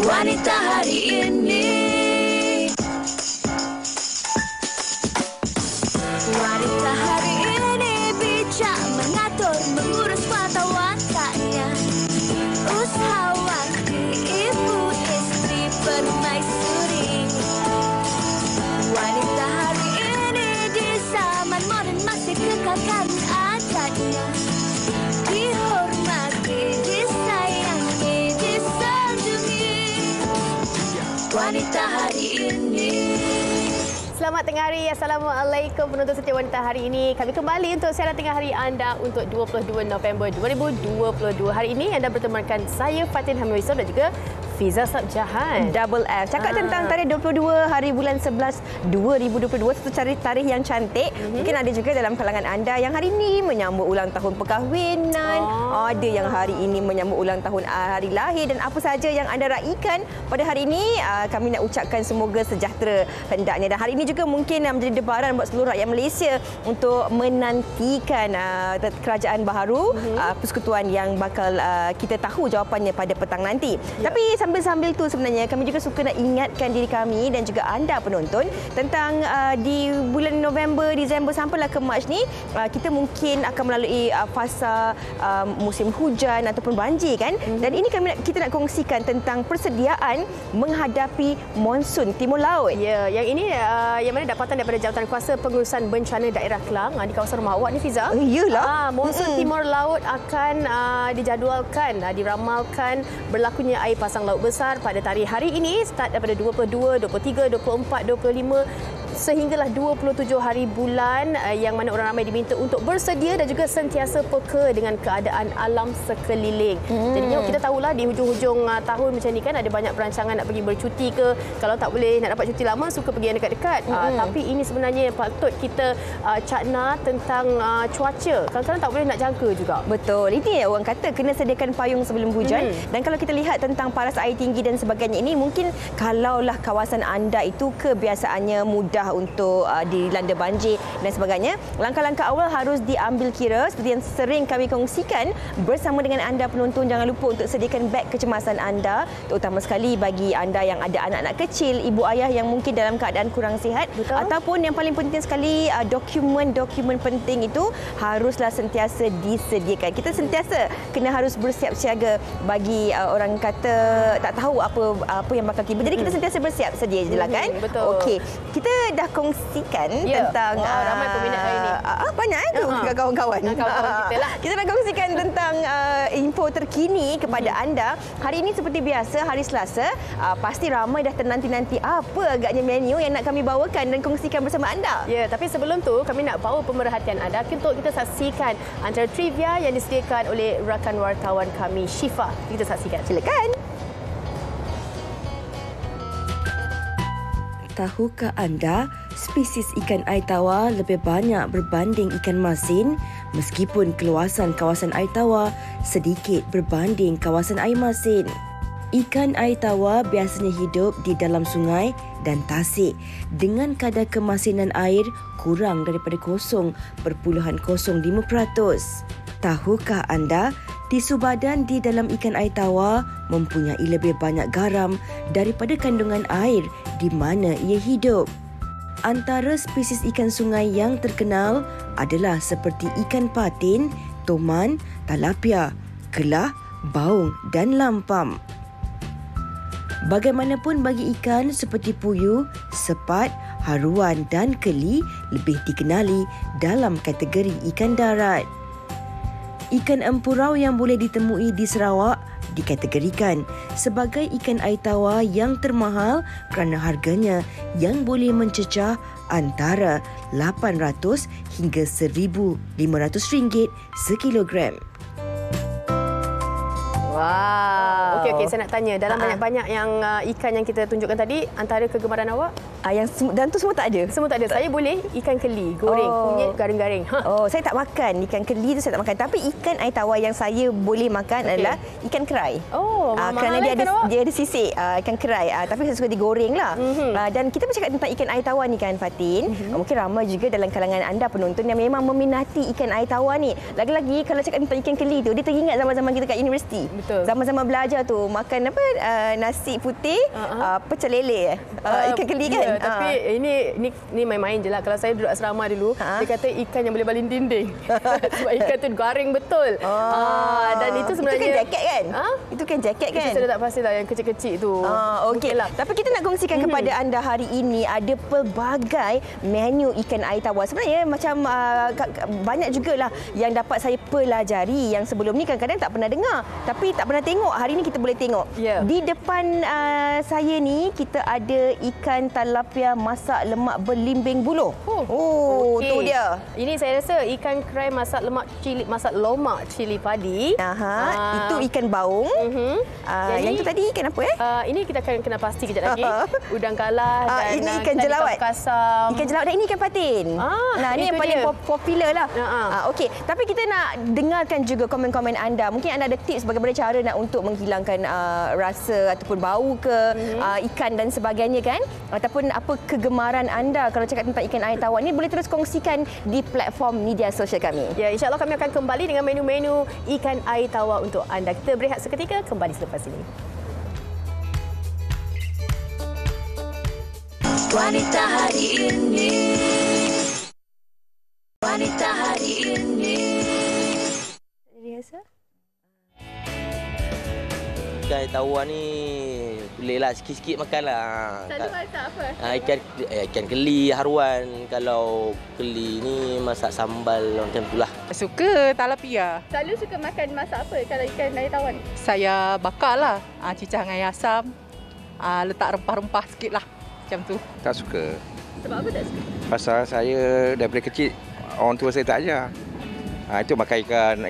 Wanita hari ini. Wanita hari ini bijak mengatur, mengurus mata wataknya. Usahawati, ibu istri, permaisuri. Wanita hari ini di zaman modern masih kekalkan adatnya. Dihormati, disayangi, disanjungi. Wanita hari ini. Selamat tengah hari. Assalamualaikum penonton setia Wanita hari ini. Kami kembali untuk siaran tengah hari anda untuk 22 November 2022. Hari ini anda bertemankan saya Fatin Hamid Yusof dan juga Fiza Sabjahan. Double F. Cakap tentang tarikh 22 hari bulan 11 2022, satu tarikh yang cantik. Mungkin ada juga dalam kalangan anda yang hari ini menyambut ulang tahun perkahwinan. Ada yang hari ini menyambut ulang tahun hari lahir dan apa saja yang anda raikan pada hari ini, kami nak ucapkan semoga sejahtera hendaknya. Dan hari ini juga mungkin menjadi debaran buat seluruh rakyat Malaysia untuk menantikan kerajaan baharu, persekutuan yang bakal kita tahu jawapannya pada petang nanti. Tapi sambil-sambil tu sebenarnya kami juga suka nak ingatkan diri kami dan juga anda penonton tentang di bulan November, Disember sampailah ke Mac ni, kita mungkin akan melalui fasa musim hujan ataupun banjir kan. Dan ini kita nak kongsikan tentang persediaan menghadapi monsun timur laut. Ya, yang ini yang mana dapatan daripada Jawatan Kuasa Pengurusan Bencana Daerah Kelang di kawasan rumah awak ni Fiza. Iyalah. Monsun timur laut akan dijadualkan, diramalkan berlakunya air pasang laut besar pada tarikh hari ini, start daripada 22, 23, 24, 25 sehinggalah 27 hari bulan, yang mana orang ramai diminta untuk bersedia dan juga sentiasa peka dengan keadaan alam sekeliling. Jadinya kita tahulah di hujung-hujung tahun macam ni kan ada banyak perancangan nak pergi bercuti ke, kalau tak boleh nak dapat cuti lama suka pergi yang dekat-dekat. Tapi ini sebenarnya yang patut kita cakna tentang cuaca. Kadang-kadang tak boleh nak jangka juga. Betul. Ini orang kata kena sediakan payung sebelum hujan. Dan kalau kita lihat tentang paras air tinggi dan sebagainya ini, mungkin kalaulah kawasan anda itu kebiasaannya mudah untuk dilanda banjir dan sebagainya, langkah-langkah awal harus diambil kira seperti yang sering kami kongsikan bersama dengan anda penonton. Jangan lupa untuk sediakan beg kecemasan anda, terutama sekali bagi anda yang ada anak-anak kecil, ibu ayah yang mungkin dalam keadaan kurang sihat. Betul. Ataupun yang paling penting sekali, dokumen-dokumen penting itu haruslah sentiasa disediakan. Kita sentiasa kena harus bersiap siaga bagi orang kata tak tahu apa yang bakal tiba. Jadi kita sentiasa bersiap sedia je lah kan. Betul. Okey. Kita dah kongsikan tentang ramai peminat hari ini. Banyak tu kawan-kawan. Kita lah. Kita nak kongsikan tentang info terkini kepada anda. Hari ini seperti biasa hari Selasa, pasti ramai dah ternanti-nanti apa agaknya menu yang nak kami bawakan dan kongsikan bersama anda. Ya, tapi sebelum tu kami nak bawa pemerhatian anda untuk kita saksikan antara trivia yang disediakan oleh rakan wartawan kami Syifa. Kita saksikan. Silakan. Tahukah anda spesies ikan air tawar lebih banyak berbanding ikan masin, meskipun keluasan kawasan air tawar sedikit berbanding kawasan air masin? Ikan air tawar biasanya hidup di dalam sungai dan tasik dengan kadar kemasinan air kurang daripada 0.05%. Tahukah anda tisu badan di dalam ikan air tawar mempunyai lebih banyak garam daripada kandungan air di mana ia hidup? Antara spesies ikan sungai yang terkenal adalah seperti ikan patin, toman, talapia, kelah, baung dan lampam. Bagaimanapun bagi ikan seperti puyuh, sepat, haruan dan keli lebih dikenali dalam kategori ikan darat. Ikan empurau yang boleh ditemui di Sarawak dikategorikan sebagai ikan air tawar yang termahal kerana harganya yang boleh mencecah antara RM800 hingga RM1,500 sekilogram. Wow. Okey, saya nak tanya, dalam banyak-banyak yang ikan yang kita tunjukkan tadi, antara kegemaran awak? Yang dan tu semua tak ada. Semua tak ada. Saya boleh ikan keli, goreng, kunyit, garing-garing. Saya tak makan ikan keli tu, saya tak makan. Tapi ikan air tawar yang saya boleh makan adalah ikan kerai. Kerana dia ada sisik ikan kerai. Tapi saya suka digoreng lah. Dan kita bercakap tentang ikan air tawar ni kan Fatin. Mungkin ramai juga dalam kalangan anda penonton yang memang meminati ikan air tawar ni. Lagi-lagi kalau cakap tentang ikan keli tu, dia teringat zaman-zaman kita kat universiti. Betul. Zaman-zaman belajar tu makan apa nasi putih, pecel lele ikan keli kan. Ya, tapi ini main-main je lah. Kalau saya duduk asrama dulu, dia kata ikan yang boleh baling dinding. Sebab ikan tu garing betul. Dan itu sebenarnya itu kan jaket kan? Itu kan jaket kan? Itu saya tak pastilah yang kecil-kecil tu. Okey. Tapi kita nak kongsikan kepada anda hari ini ada pelbagai menu ikan air tawar. Sebenarnya macam banyak jugalah yang dapat saya pelajari yang sebelum ni kadang-kadang tak pernah dengar. Tapi tak pernah tengok. Hari ini kita boleh tengok. Yeah. Di depan saya ni kita ada ikan talapia masak lemak berlimbing buluh. Okay. Tu dia. Ini saya rasa ikan krai masak lomak cili padi. Itu ikan baung. Yang itu tadi ikan apa Ini kita akan kena pasti kejap lagi. Udang galah dan ini ikan jelawat. Kasam. Ikan jelawat dan ini ikan patin. Ini yang paling popular lah. Okey, tapi kita nak dengarkan juga komen-komen anda. Mungkin anda ada tips bagaimana cara nak untuk menghilangkan rasa ataupun bau ke ikan dan sebagainya kan? Ataupun apa kegemaran anda kalau cakap tentang ikan air tawar ni, boleh terus kongsikan di platform media sosial kami. Ya, insya-Allah kami akan kembali dengan menu-menu ikan air tawar untuk anda. Kita berehat seketika, kembali selepas ini. Wanita hari ini. Wanita hari ini. Biasa? Ikan air tawar ni bolehlah sikit-sikit makanlah. Selalu masak apa? Ikan keli, haruan. Kalau keli ni masak sambal macam itulah. Suka talapia. Selalu suka makan masak apa kalau ikan air tawar ni? Saya bakarlah. Cicah dengan air asam. Letak rempah-rempah sikitlah. Macam tu. Tak suka. Sebab apa tak suka? Pasal saya daripada kecil orang tua saya tak ajar. Itu makan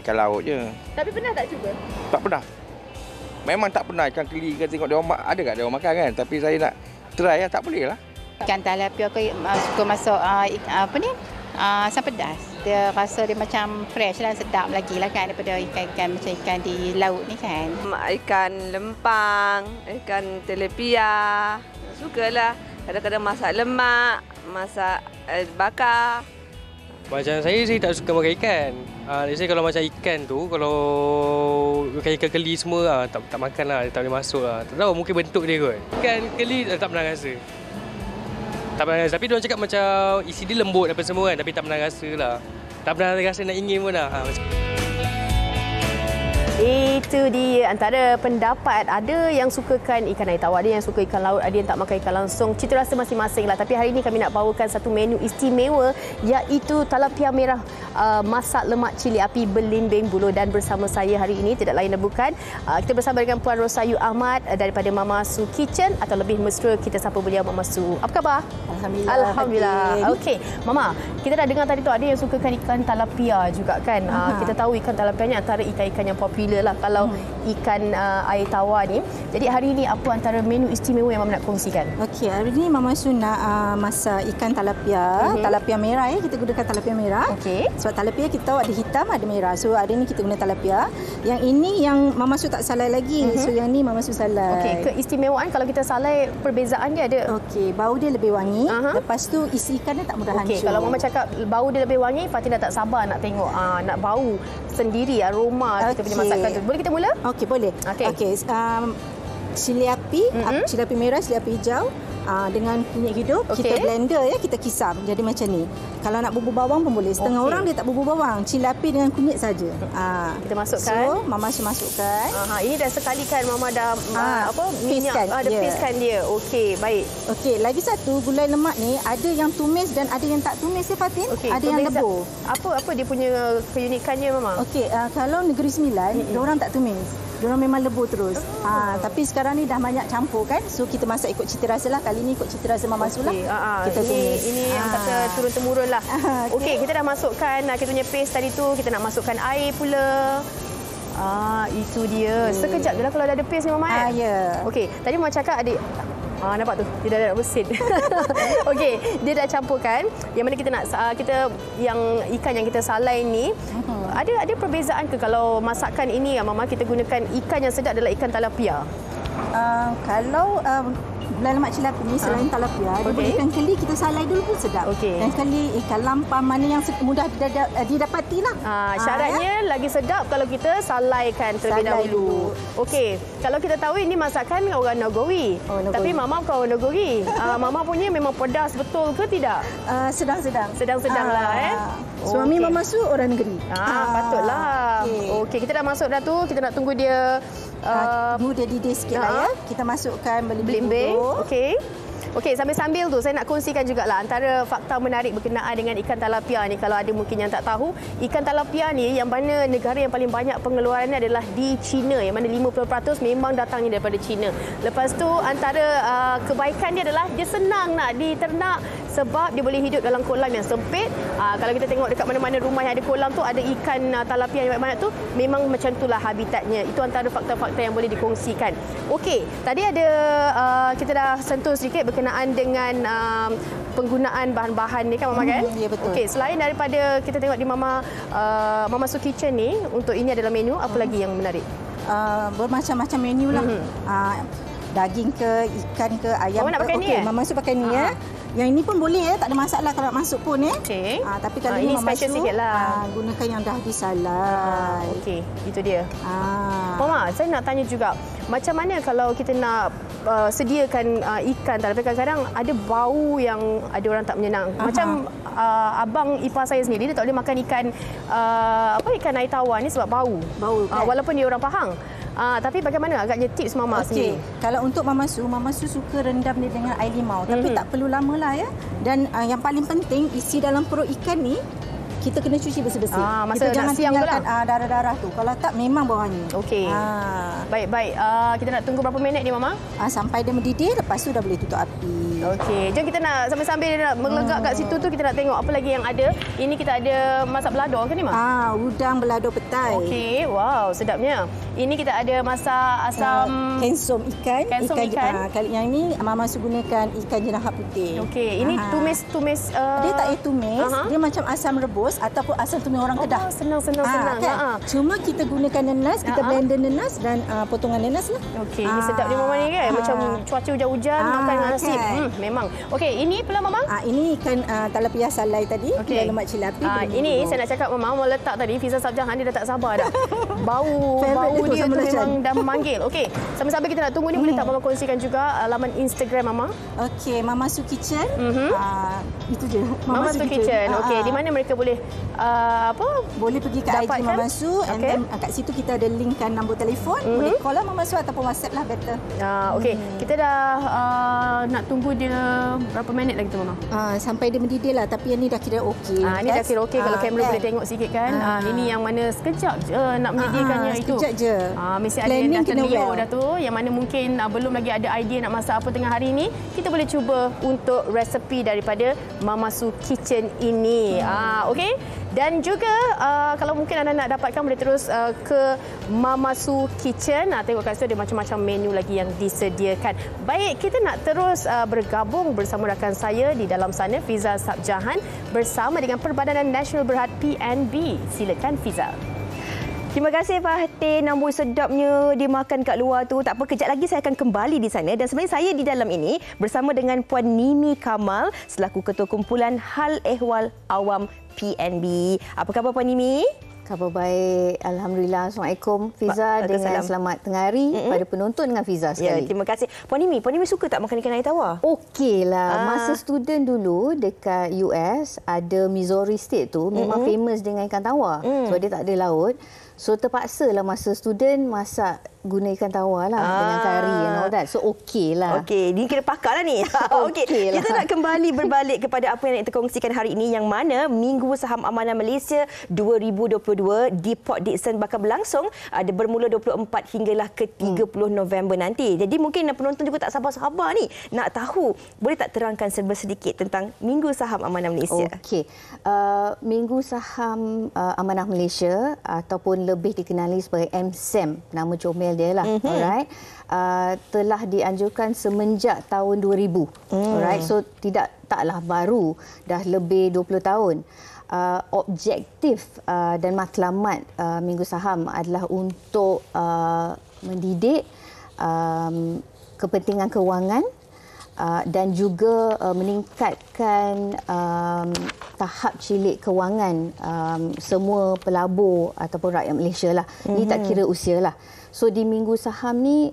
ikan laut je. Tapi pernah tak cuba? Tak pernah. Memang tak pernah ikan keli kan, tengok dia orang ada kat dia orang makan kan, tapi saya nak try tak boleh lah. Ikan talapia aku suka masuk asam pedas. Dia rasa dia macam fresh lah, sedap lagi lah kan daripada ikan-ikan macam ikan di laut ni kan. Ikan lempang, ikan telepia, sukalah. Kadang-kadang masak lemak, masak bakar. Macam saya tak suka makan ikan. Saya kalau macam ikan tu, kalau ikan keli semua tak makan lah, tak boleh masuk lah. Tak tahu, mungkin bentuk dia kot. Ikan keli tak pernah rasa. Tak pernah rasa. Tapi diorang cakap macam isi dia lembut apa semua kan, tapi tak pernah rasa lah. Tak pernah rasa nak ingin pun lah. Itu dia antara pendapat. Ada yang sukakan ikan air tawar, ada yang suka ikan laut, ada yang tak makan ikan langsung. Cita rasa masing-masing lah. Tapi hari ini kami nak bawakan satu menu istimewa, iaitu talapia merah masak lemak cili api berlimbing buluh. Dan bersama saya hari ini tidak lain dan bukan, kita bersama dengan Puan Rosayu Ahmad daripada Mama Su Kitchen, atau lebih mesra kita sapa beliau Mama Su. Apa khabar? Alhamdulillah. Okey, Mama, kita dah dengar tadi tu ada yang sukakan ikan talapia juga kan. Kita tahu ikan talapia ni antara ikan-ikan yang popular lah kalau ikan air tawar ni. Jadi hari ini apa antara menu istimewa yang Mama nak kongsikan? Okey, hari ini Mama Su nak masak ikan talapia. Talapia merah kita gunakan talapia merah. Okey. Sebab talapia kita tahu ada hitam, ada merah. So hari ini kita guna talapia. Yang ini yang Mama Su tak salai lagi. So yang ni Mama Su salai. Okey, keistimewaan kalau kita salai, perbezaan dia ada? Okey, bau dia lebih wangi. Lepas tu isi ikan dia tak mudah hancur. Okey, kalau Mama cakap bau dia lebih wangi, Fatina tak sabar nak tengok nak bau sendiri aroma kita punya masakan tu. Boleh kita mula? Okey, boleh. Okey, cili api, cili api merah, cili api hijau dengan kunyit hidup, kita blender kita kisam jadi macam ni. Kalau nak bubur bawang pun boleh. Setengah orang dia tak bubur bawang, cili api dengan kunyit saja. Kita masukkan. So, Mama masukkan. Ini dah sekali kan Mama dah minyak ada pastekan dia. Okey, baik. Okey, lagi satu, gulai lemak ni ada yang tumis dan ada yang tak tumis Fatin. Ada yang lebur. Apa dia punya keunikannya Mama? Okey, kalau Negeri Sembilan, diorang tak tumis. Diorang memang lebur terus. Tapi sekarang ni dah banyak campur kan. So kita masak ikut cita rasa lah. Kali ni ikut cita rasa Mama Su lah. Kita tumis. Ini yang kata turun-temurun lah. Okey, kita dah masukkan kita punya paste tadi tu. Kita nak masukkan air pula. Itu dia. Sekejap je lah kalau dah ada paste ni Mama. Ya. Okey, tadi Mama cakap adik. Nampak tu, dia dah nak bersin. Okey, dia dah campurkan. Yang mana kita nak yang ikan yang kita salai ni, ada perbezaan ke kalau masakan ini Mama kita gunakan ikan yang sedap adalah ikan talapia? Kalau gulai lemak cilapi ni selain talapia, dia boleh ikan keli kita salai dulu pun sedap. Dan keli ikan lampam mana yang mudah didapati lah. Syaratnya lagi sedap kalau kita salaikan terlebih dahulu. Okey, kalau kita tahu ini masakan orang Nagori. Tapi Mama bukan orang Nagori. Mama punya memang pedas betul ke tidak? Sedang-sedang. Sedang-sedang lah. Suami Mama Su orang negeri. Patutlah. Okey, kita dah masuk dah tu. Kita nak tunggu dia tunggu dia didih sikit lah ya. Kita masukkan belimbing. Okey, sambil-sambil tu saya nak kongsikan jugalah antara fakta menarik berkenaan dengan ikan talapia ni. Kalau ada mungkin yang tak tahu, ikan talapia ni yang mana negara yang paling banyak pengeluarannya adalah di China, yang mana 50% memang datangnya daripada China. Lepas tu antara kebaikan dia adalah dia senang nak diternak sebab dia boleh hidup dalam kolam yang sempit. Kalau kita tengok dekat mana-mana rumah yang ada kolam tu ada ikan talapia yang banyak tu, memang macam itulah habitatnya. Itu antara fakta-fakta yang boleh dikongsikan. Okey, tadi ada kita dah sentuh sedikit berkenaan dengan penggunaan bahan-bahan ni kan Mama kan? Ya betul. Okey, selain daripada kita tengok di Mama Su Kitchen ni, untuk ini adalah menu apa lagi yang menarik? Bermacam-macam menu lah. Daging ke, ikan ke, ayam nak ke. pakai ni Mama Su pakai ni ya. Yang ini pun boleh ya, tak ada masalah kalau nak masuk pun ya. Tapi kalau ini Mama special Su sikitlah. gunakan yang dah disalai. Okey, itu dia. Mama, saya nak tanya juga, macam mana kalau kita nak sediakan ikan, tapi kadang-kadang ada bau yang ada orang tak menyenang. Macam abang ipar saya sendiri, dia tak boleh makan ikan ikan air tawar ni sebab bau. Walaupun dia orang Pahang. Tapi bagaimana agaknya tips Mama sendiri? Kalau untuk Mama Su suka rendam dia dengan air limau. Tapi tak perlu lama lah ya. Dan yang paling penting, isi dalam perut ikan ni kita kena cuci bersih-bersih. Masa kita jangan tinggalkan lah. darah-darah tu. Kalau tak, memang bau hanyut. Okey. Baik. Kita nak tunggu berapa minit ni Mama? Sampai dia mendidih, lepas tu dah boleh tutup api. Okey. Jom kita nak sambil-sambil dia nak melegak kat situ tu, kita nak tengok apa lagi yang ada. Ini kita ada masak belador ke ni Mak? Udang belador petai. Okey. Wow, sedapnya. Ini kita ada masak asam kensom ikan. Kali yang ni Mama Su gunakan ikan jenahak putih. Okey. Ini tumis. Dia tak tumis. Dia macam asam rebus ataupun asam tumis orang Kedah. Senang. Kan? Cuma kita gunakan nenas, kita blender nenas dan potongan nenas lah. Okey, ini sedap ni Mama ni kan. Macam cuaca hujan-hujan makan dengan nasi. Memang. Okey, ini pula Mama? Ini ikan talapia salai tadi, gulai lemak cilapi. Ini saya nak cakap Mama letak tadi Fiza Sabjahan dia dah tak sabar dah. Bau dia tu memang dah memanggil. Okey, sambil-sambil kita nak tunggu ni, boleh tak Mama kongsikan juga laman Instagram Mama? Okey, Mama Su Kitchen. Itu je. Mama Su Kitchen. Okey, di mana mereka boleh boleh pergi ke IG Mama Su, and then kat situ kita ada linkkan nombor telefon. Boleh call lah Mama Su ataupun WhatsApp lah better. Okey, kita dah nak tunggu dia berapa minit lagi tu Mama? Sampai dia mendidih lah, tapi yang ni dah kira okey. Ni dah kira okey kalau kamera boleh tengok sikit kan. Ini yang mana sekejap je nak mendidihkannya itu. Sekejap je. Mesti ada yang dah terliur dah tu, yang mana mungkin belum lagi ada idea nak masak apa tengah hari ni. Kita boleh cuba untuk resepi daripada Mama Su Kitchen ini. Okey. Dan juga kalau mungkin anda nak dapatkan, boleh terus ke Mama Su Kitchen. Tengok kat situ ada macam-macam menu lagi yang disediakan. Baik, kita nak terus bergabung bersama rakan saya di dalam sana, Fiza Sabjahan, bersama dengan Perbadanan Nasional Berhad PNB. Silakan Fiza. Terima kasih Fatin. Amboi sedapnya dimakan kat luar tu. Tak apa, kejap lagi saya akan kembali di sana. Dan sebenarnya saya di dalam ini bersama dengan Puan Nimi Kamal selaku Ketua Kumpulan Hal Ehwal Awam PNB. Apa khabar Puan Nimi? Khabar baik. Alhamdulillah. Assalamualaikum Fiza, dengan selamat tengah hari pada penonton dengan Fiza sekali. Terima kasih. Puan Nimi suka tak makan ikan air tawar? Okeylah. Masa student dulu dekat US, ada Missouri State tu memang famous dengan ikan tawar. Sebab dia tak ada laut. So terpaksalah masa student masak guna ikan tawar lah dengan kari and all that. So okeylah. Okey, ni kira pakar lah ni. Okey, kita nak kembali berbalik kepada apa yang nak kita kongsikan hari ini, yang mana Minggu Saham Amanah Malaysia 2022 di Port Dickson bakal berlangsung bermula 24 hinggalah ke 30 November nanti. Jadi mungkin penonton juga tak sabar-sabar ni nak tahu. Boleh tak terangkan serba sedikit tentang Minggu Saham Amanah Malaysia? Okey. Minggu Saham Amanah Malaysia ataupun lebih dikenali sebagai MSAM, nama comel dia lah. Alright. Telah dianjurkan semenjak tahun 2000. Alright. So taklah baru, dah lebih 20 tahun. Objektif dan matlamat Minggu Saham adalah untuk mendidik kepentingan kewangan dan juga meningkatkan tahap cilik kewangan semua pelabur ataupun rakyat Malaysia lah. Ini tak kira usia lah. So di Minggu Saham ni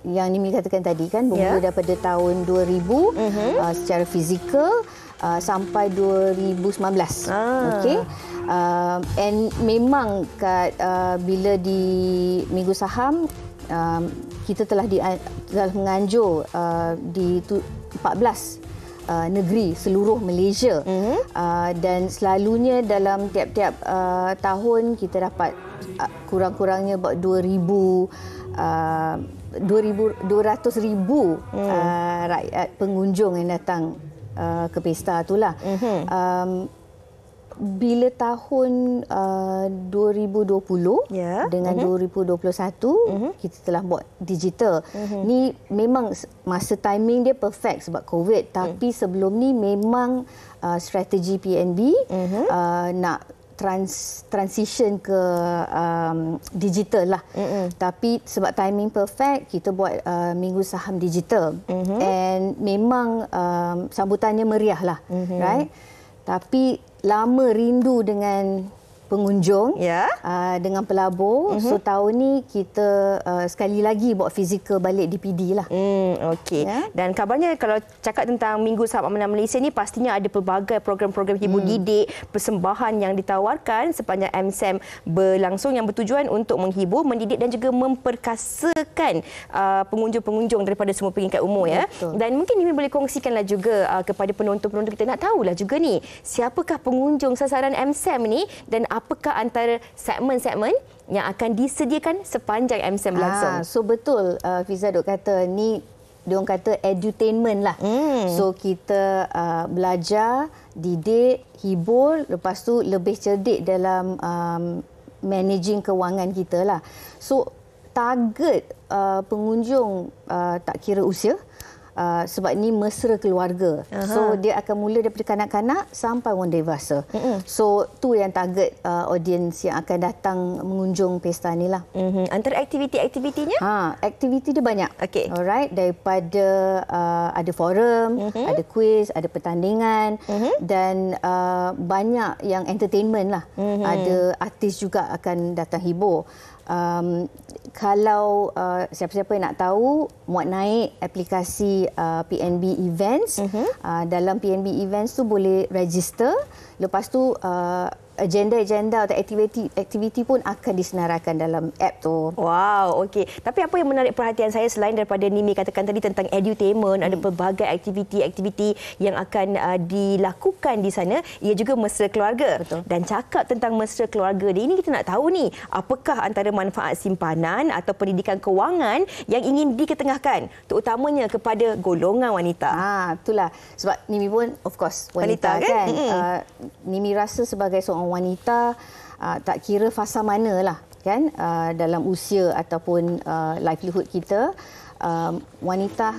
yang Nimi katakan tadi kan bermula daripada tahun 2000 secara fizikal sampai 2019. Okey. And memang bila di Minggu Saham kita telah menganjur di 14 negeri seluruh Malaysia dan selalunya dalam tiap-tiap tahun kita dapat kurang-kurangnya about 200,000 rakyat pengunjung yang datang ke pesta itulah. Bila tahun 2020 dengan 2021 kita telah buat digital. Ni memang masa timing dia perfect sebab COVID, tapi sebelum ni memang strategi PNB nak transition ke digital lah. Tapi sebab timing perfect, kita buat Minggu Saham Digital. And memang sambutannya meriah lah. Right? Tapi lama rindu dengan pengunjung, dengan pelabur. So tahun ni kita sekali lagi buat fizikal balik DPD lah. Okey. Dan kabarnya kalau cakap tentang Minggu Saham Amanah Malaysia ni pastinya ada pelbagai program-program hibur didik, persembahan yang ditawarkan sepanjang MSEM berlangsung yang bertujuan untuk menghibur, mendidik dan juga memperkasakan pengunjung-pengunjung daripada semua peringkat umur ya. Dan mungkin ini boleh kongsikanlah juga kepada penonton-penonton kita, nak tahulah juga ni siapakah pengunjung sasaran MSEM ni dan apakah antara segmen-segmen yang akan disediakan sepanjang MSEM berlangsung. So betul Fiza duk kata ni, diorang kata edutainment lah. So kita belajar, didik, hibur, lepas tu lebih cerdik dalam managing kewangan kita lah. So target pengunjung tak kira usia. Sebab ni mesra keluarga. So dia akan mula daripada kanak-kanak sampai orang dewasa. So tu yang target audience yang akan datang mengunjung pesta ni lah. Antara aktiviti-aktivitinya? Aktiviti dia banyak. Alright, daripada ada forum, ada quiz, ada pertandingan dan banyak yang entertainment lah. Ada artis juga akan datang hibur. Kalau siapa-siapa yang nak tahu, muat naik aplikasi PNB Events. Dalam PNB Events tu boleh register. Lepas tu agenda-agenda atau aktiviti pun akan disenaraikan dalam app tu. Wow, okey. Tapi apa yang menarik perhatian saya selain daripada Nimi katakan tadi tentang edutainment, ada pelbagai aktiviti-aktiviti yang akan dilakukan di sana, ia juga mesra keluarga. Dan cakap tentang mesra keluarga ini, kita nak tahu ni, apakah antara manfaat simpanan atau pendidikan kewangan yang ingin diketengahkan, terutamanya kepada golongan wanita. Itulah. Sebab Nimi pun of course wanita kan. Nimi rasa sebagai seorang wanita, tak kira fasa mana lah kan, dalam usia ataupun livelihood kita, wanita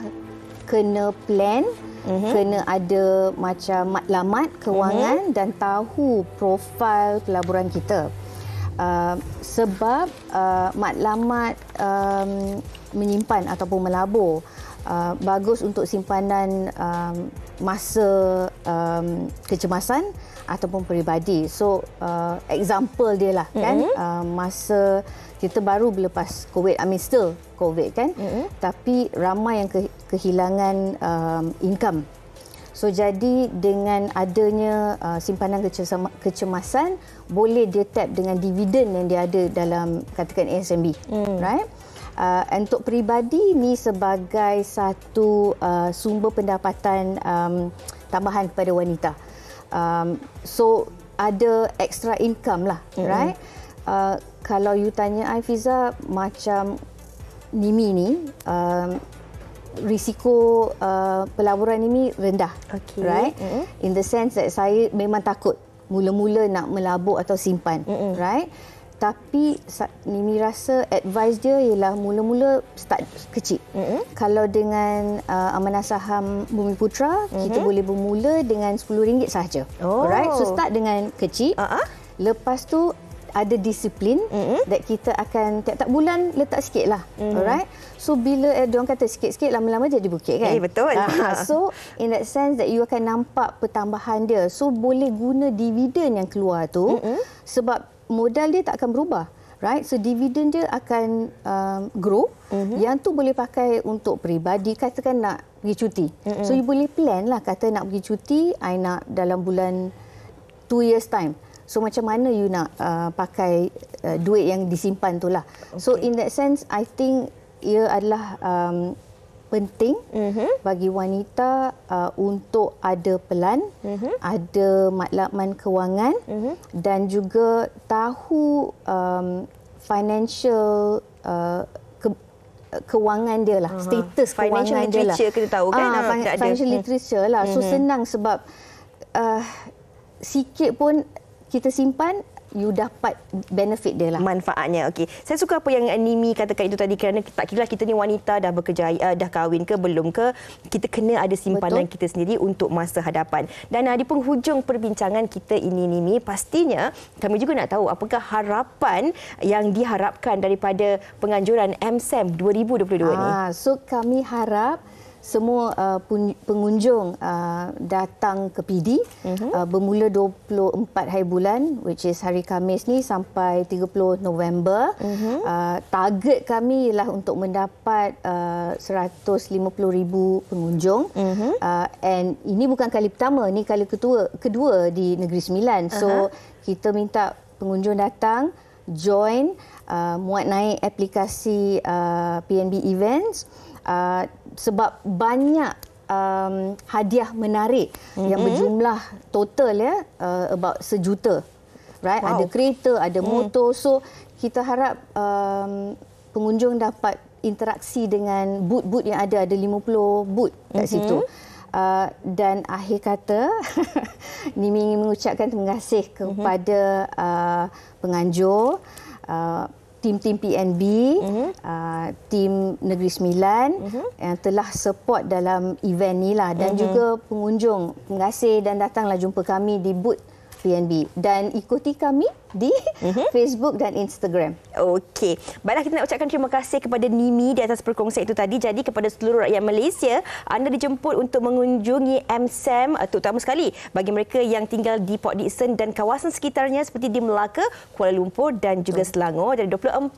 kena plan, kena ada macam matlamat kewangan dan tahu profil pelaburan kita. Sebab matlamat menyimpan ataupun melabur bagus untuk simpanan masa kecemasan ataupun peribadi. So example dia lah kan, masa kita baru lepas COVID, still COVID kan, tapi ramai yang kehilangan income. So jadi dengan adanya simpanan kecemasan, boleh dia tap dengan dividen yang dia ada dalam katakan ASMB, right? Untuk peribadi ni sebagai satu sumber pendapatan tambahan kepada wanita. So ada extra income lah, right? Kalau you tanya Fiza, macam Nimi ni, risiko pelaburan ini rendah, right? In the sense that saya memang takut mula-mula nak melabur atau simpan, right? Tapi Nimi rasa advice dia ialah mula-mula start kecil. Kalau dengan Amanah Saham Bumiputra, kita boleh bermula dengan RM10 sahaja. Alright, so start dengan kecil. Lepas tu ada disiplin that kita akan tiap-tiap bulan letak sikit lah. Alright. So bila diorang kata sikit-sikit lama-lama jadi bukit kan. Betul. So in that sense that you akan nampak pertambahan dia. So boleh guna dividen yang keluar tu sebab modal dia tak akan berubah. Right, so dividen dia akan grow. Yang tu boleh pakai untuk peribadi, katakan nak pergi cuti. So you boleh plan lah, kata nak pergi cuti, I nak dalam bulan 2 years time. So macam mana you nak pakai duit yang disimpan tu lah. So in that sense, I think ia adalah penting bagi wanita untuk ada pelan, ada matlaman kewangan dan juga tahu financial kewangan dia lah, status kewangan dia lah. Financial literature kita tahu kan? Financial literature lah. So senang sebab sikit pun kita simpan, you dapat benefit dia lah. Manfaatnya. Okey. Saya suka apa yang Nimi katakan itu tadi, kerana tak kira kita ni wanita dah bekerja, dah kahwin ke belum ke, kita kena ada simpanan kita sendiri untuk masa hadapan. Dan di penghujung perbincangan kita ini, Nimi, pastinya kami juga nak tahu apakah harapan yang diharapkan daripada penganjuran MSEM 2022 ni. So kami harap semua pengunjung datang ke PD bermula 24 hari bulan, which is hari Khamis ni, sampai 30 November. Target kami ialah untuk mendapat 150,000 pengunjung. And ini bukan kali pertama, ini kali kedua di Negeri Sembilan. So kita minta pengunjung datang, join, muat naik aplikasi PNB Events. Sebab banyak hadiah menarik yang berjumlah total about 1 juta. Right? Wow. Ada kereta, ada motor. So kita harap pengunjung dapat interaksi dengan booth-booth yang ada 50 booth kat situ. Dan akhir kata, Nimi ingin mengucapkan terima kasih kepada penganjur, tim-tim PNB, tim Negeri Sembilan yang telah support dalam event ni lah, dan juga pengunjung. Terima kasih dan datanglah jumpa kami di booth PNB dan ikuti kami di Facebook dan Instagram. Okey. Baiklah, kita nak ucapkan terima kasih kepada Nimi di atas perkongsian itu tadi. Jadi kepada seluruh rakyat Malaysia, anda dijemput untuk mengunjungi MSEM, terutama sekali bagi mereka yang tinggal di Port Dickson dan kawasan sekitarnya seperti di Melaka, Kuala Lumpur dan juga Selangor dari 24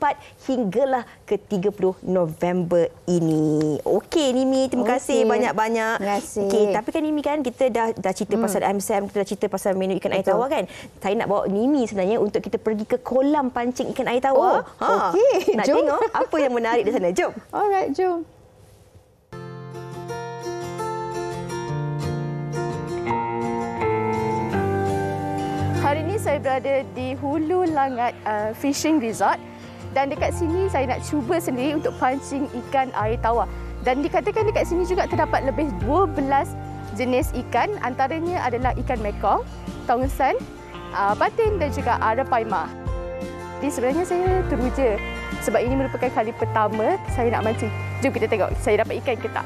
hinggalah ke 30 November ini. Okey Nimi, terima kasih banyak-banyak. Terima kasih. Okey, tapi kan Nimi kan kita dah cerita pasal MSEM, kita dah cerita pasal menu ikan air tawar kan. Saya nak bawa Nimi sebenarnya untuk kita pergi ke kolam pancing ikan air tawar. Okey, nak jom tengok apa yang menarik di sana. Jom. Alright, jom. Hari ini saya berada di Hulu Langat Fishing Resort dan dekat sini saya nak cuba sendiri untuk pancing ikan air tawar. Dan dikatakan dekat sini juga terdapat lebih 12 jenis ikan, antaranya adalah ikan mekong, tongsan, patin dan juga arapaima. Jadi sebenarnya saya teruja sebab ini merupakan kali pertama saya nak mancing. Jom kita tengok saya dapat ikan ke tak.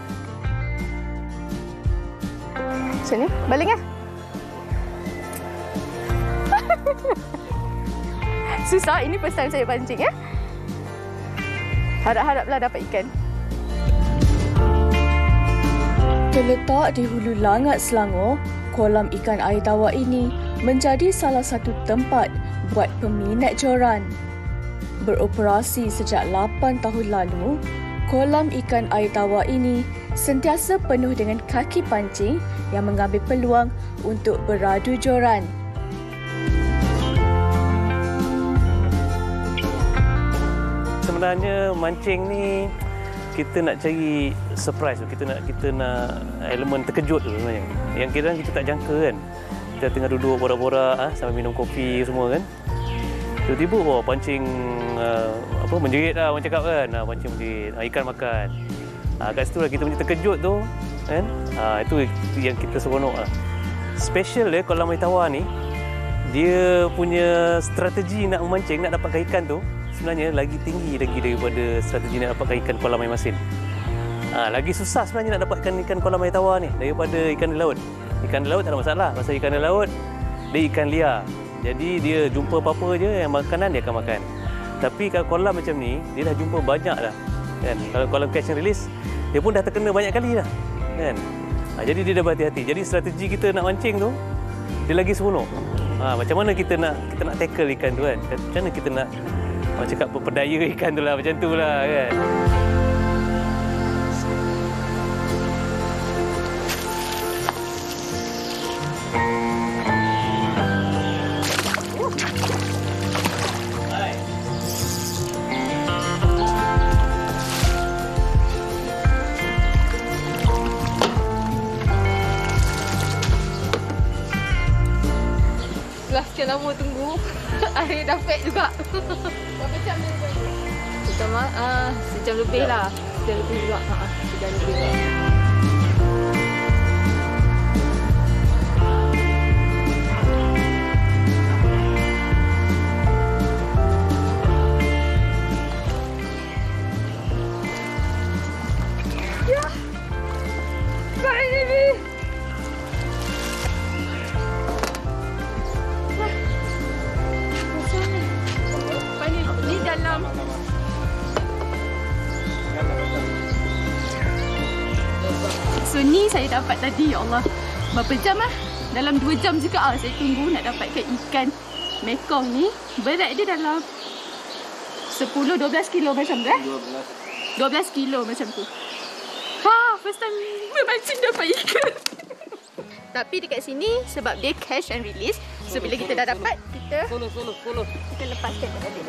Macam ni, baling lah. Susah, ini first time saya pancing ya. Harap-haraplah dapat ikan. Terletak di Hulu Langat, Selangor, kolam ikan air tawar ini menjadi salah satu tempat buat peminat joran. Beroperasi sejak 8 tahun lalu, kolam ikan air tawar ini sentiasa penuh dengan kaki pancing yang mengambil peluang untuk beradu joran. Sebenarnya mancing ni kita nak cari surprise, kita nak elemen terkejut tu sebenarnya. Yang kira kita tak jangka kan. Kita tengah duduk borak-borak sambil minum kopi semua kan. Tiba-tiba pancing menjerit lah orang cakap kan. Pancing menjerit, ikan makan. Kat situ lah kita punya terkejut tu kan. Itu yang kita seronok lah. Special dia kolam air tawar ni, dia punya strategi nak memancing, nak dapatkan ikan tu sebenarnya lagi tinggi lagi daripada strategi nak dapatkan ikan kolam air masin. Lagi susah sebenarnya nak dapatkan ikan kolam air tawar ni daripada ikan di laut. Ikan di laut tak ada masalah, pasal ikan di laut dia ikan liar. Jadi dia jumpa apa-apa je yang makanan dia akan makan. Tapi kalau kolam macam ni, dia dah jumpa banyak dah. Kan? Kalau kolam catch and release, dia pun dah terkena banyak kali dah. Kan? Jadi dia dah berhati-hati. Jadi strategi kita nak mancing tu, dia lagi seronok. Macam mana kita nak tackle ikan tu kan? Macam mana kita nak cakap perdaya ikan tu lah, macam tu lah kan? Sekian lama tunggu, air dapat juga. Berapa jam dia dapat? Sejam lebih lah. Sejam lebih juga. Sejam lebih juga. Ya, baik ini. Dalam so ni saya dapat tadi, ya Allah, berapa jam lah? Dalam 2 jam juga saya tunggu nak dapatkan ikan mekong ni. Berat dia dalam 10-12 kilo macam tu 12 kilo macam tu. First time memancing dapat ikan. Tapi dekat sini sebab dia catch and release, so bila kita dah dapat, kita lepaskan pada dia.